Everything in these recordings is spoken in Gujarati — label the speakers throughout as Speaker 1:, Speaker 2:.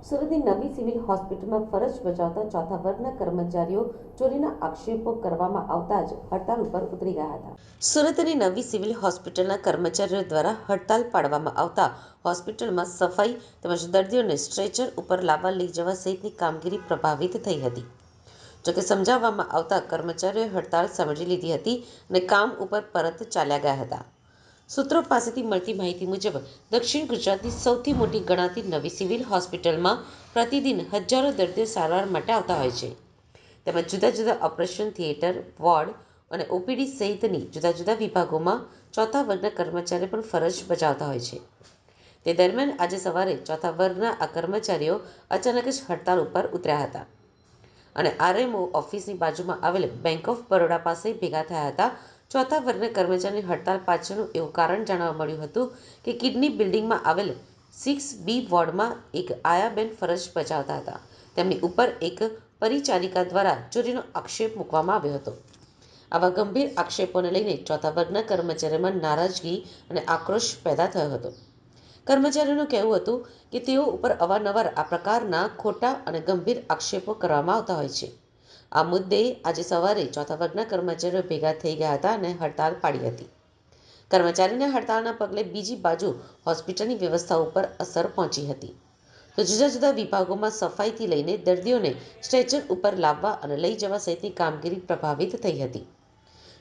Speaker 1: સુરતની નવી સિવિલ હોસ્પિટલમાં ફરજ બજાવતા ચોથા વર્ગના કર્મચારીઓ ચોરીના આક્ષેપો કરવામાં આવતા જ હડતાલ ઉપર ઉતરી ગયા હતા. સુરતની નવી સિવિલ હોસ્પિટલના કર્મચારીઓ દ્વારા હડતાલ પાડવામાં આવતા હોસ્પિટલમાં સફાઈ તેમજ દર્દીઓને સ્ટ્રેચર ઉપર લાવવા લઈ જવા સહિતની કામગીરી પ્રભાવિત થઈ હતી. જોકે સમજાવવામાં આવતા કર્મચારીઓએ હડતાલ સમજી લીધી હતી અને કામ ઉપર પરત ચાલ્યા ગયા હતા. સૂત્રો પાસેથી મળતી માહિતી મુજબ દક્ષિણ ગુજરાતની સૌથી મોટી ગણાતી નવી સિવિલ હોસ્પિટલમાં પ્રતિદિન હજારો દર્દીઓ સારવાર માટે આવતા હોય છે. તેમજ જુદા જુદા ઓપરેશન થિયેટર, વોર્ડ અને ઓપીડી સહિતની જુદા જુદા વિભાગોમાં ચોથા વર્ગના કર્મચારીઓ પણ ફરજ બજાવતા હોય છે. તે દરમિયાન આજે સવારે ચોથા વર્ગના આ કર્મચારીઓ અચાનક જ હડતાલ ઉપર ઉતર્યા હતા અને આરએમઓ ઓફિસની બાજુમાં આવેલ બેંક ઓફ બરોડા પાસે ભેગા થયા હતા. ચોથા વર્ગના કર્મચારીની હડતાલ પાછળનું એવું કારણ જાણવા મળ્યું હતું કે કિડની બિલ્ડિંગમાં આવેલ 6B વોર્ડમાં એક આયાબેન ફરજ બજાવતા હતા. તેમની ઉપર એક પરિચારિકા દ્વારા ચોરીનો આક્ષેપ મૂકવામાં આવ્યો હતો. આવા ગંભીર આક્ષેપોને લઈને ચોથા વર્ગના કર્મચારીઓમાં નારાજગી અને આક્રોશ પેદા થયો હતો. કર્મચારીઓનું કહેવું હતું કે તેઓ ઉપર અવારનવાર આ પ્રકારના ખોટા અને ગંભીર આક્ષેપો કરવામાં આવતા હોય છે. આ મુદ્દે આજે સવારે ચોથા વર્ગના કર્મચારીઓ ભેગા થઈ ગયા હતા અને હડતાલ પાડી હતી. કર્મચારીઓની હડતાલના પગલે બીજી બાજુ હોસ્પિટલની વ્યવસ્થા ઉપર અસર પહોંચી હતી. તો જુદા જુદા વિભાગોમાં સફાઈથી લઈને દર્દીઓને સ્ટ્રેચર ઉપર લાવવા અને લઈ જવા સહિતની કામગીરી પ્રભાવિત થઈ હતી.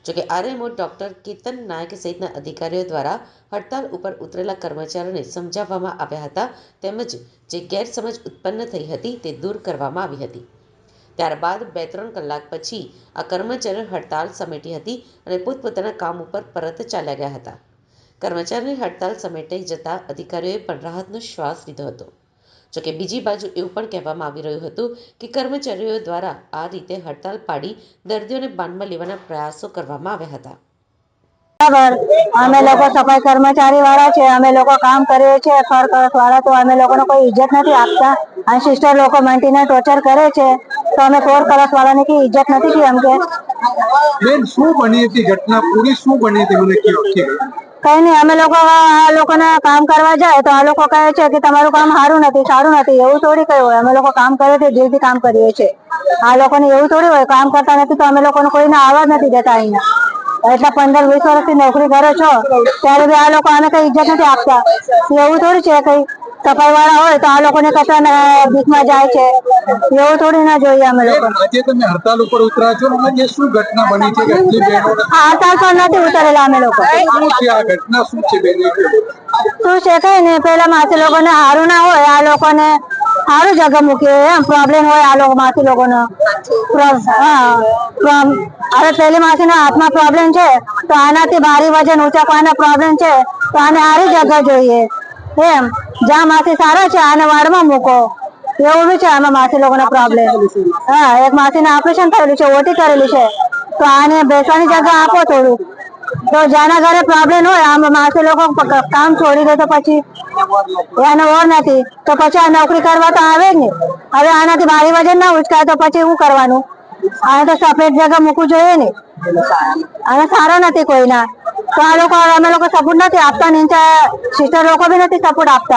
Speaker 1: જોકે આરએમઓ ડોક્ટર કેતન નાયક સહિતના અધિકારીઓ દ્વારા હડતાલ ઉપર ઉતરેલા કર્મચારીઓને સમજાવવામાં આવ્યા હતા તેમજ જે ગેરસમજ ઉત્પન્ન થઈ હતી તે દૂર કરવામાં આવી હતી. ત્યારબાદ 2-3 કલાક પછી આ કર્મચારીઓ હડતાલ સમેટી હતી અને પોતપોતાના કામ ઉપર પરત ચાલ્યા ગયા હતા. કર્મચારીની હડતાલ સમેટાઈ જતા અધિકારીઓએ પણ રાહતનો શ્વાસ લીધો હતો. જોકે બીજી બાજુ એવું પણ કહેવામાં આવી રહ્યું હતું કે કર્મચારીઓ દ્વારા આ રીતે હડતાલ પાડી દર્દીઓને બાનમાં લેવાના પ્રયાસો કરવામાં આવ્યા હતા.
Speaker 2: અમે લોકો સફાઈ કર્મચારી વાળા છે, અમે લોકો કામ કરીએ છીએ ફર વાળા, તો અમે લોકોને કોઈ ઇજ્જત નથી આપતા અને સિસ્ટર લોકો મેન્ટીને ટોર્ચર કરે છે, તો અમે 4 કલાક વાળાને की इज्जत નથી की हमके.
Speaker 3: બેન શું બની હતી ઘટના, પૂરી શું બની હતી મને કયો.
Speaker 2: કઈ નહીં, અમે લોકો આ લોકોને કામ કરવા જાય તો આ લોકો કહે છે કે તમારું કામ સારું નથી. એવું થોડી કઈ હોય, અમે લોકો કામ કરીએ છીએ, દિલથી કામ કરીએ છીએ. આ લોકોને એવું થોડી હોય, કામ કરતા નથી તો અમે લોકોને કોઈને આવવા નથી દેતા અહીંયા. એટલા 15-20 વર્ષથી નોકરી કરો છો ત્યારે બી આ લોકો આને કઈ ઇજ્જત નથી આપતા. એવું થોડી છે કઈ સફાઈ વાળા હોય તો આ લોકોને કશા બીકમાં જાય છે, એવું થોડી ના જોઈએ અમે લોકો.
Speaker 3: આજે તમે હડતાલ ઉપર ઉતર્યા છો, આજે શું ઘટના બની છે કે આટલી બહેનો
Speaker 2: હડતાલ પર નથી ઉતરેલા અમે લોકો.
Speaker 3: શું છે આ ઘટના, શું છે બેન?
Speaker 2: શું છે કઈ નહીં, પેલા માસી લોકોને સારું ના હોય, આ લોકોને સારું જગ્યા મૂકીએ એમ પ્રોબ્લેમ હોય આ લોકો માસી લોકોનો. હવે પેલી માસીના હાથમાં પ્રોબ્લેમ છે તો આનાથી ભારી વજન ઉંચકવાનો પ્રોબ્લેમ છે તો આને સારી જગ્યા જોઈએ એમ. જ્યાં માસી સારા છે આને વાર્ડમાં મૂકો, એવું બી છે આમાં માસી લોકોનો પ્રોબ્લેમ. હા, એક માસીને ઓપરેશન થયેલું છે, ઓટી કરેલું છે, તો આને બેસવાની જગ્યા આપો થોડું. તો જેના ઘરે પ્રોબ્લેમ હોય આમ માસી લોકો કામ છોડી દે તો પછી એનો ઓર નથી તો પછી આ નોકરી કરવા તો આવે જ ને. હવે આનાથી ભારી વજન ના ઉચકાય તો પછી શું કરવાનું? આને તો સફેદ જગ્યા મૂકવું જોઈએ ને. આને સારો નથી કોઈના, તો આ લોકો અમે લોકો સપોર્ટ નથી આપતા, નીચે સિસ્ટર લોકો બી નથી સપોર્ટ આપતા.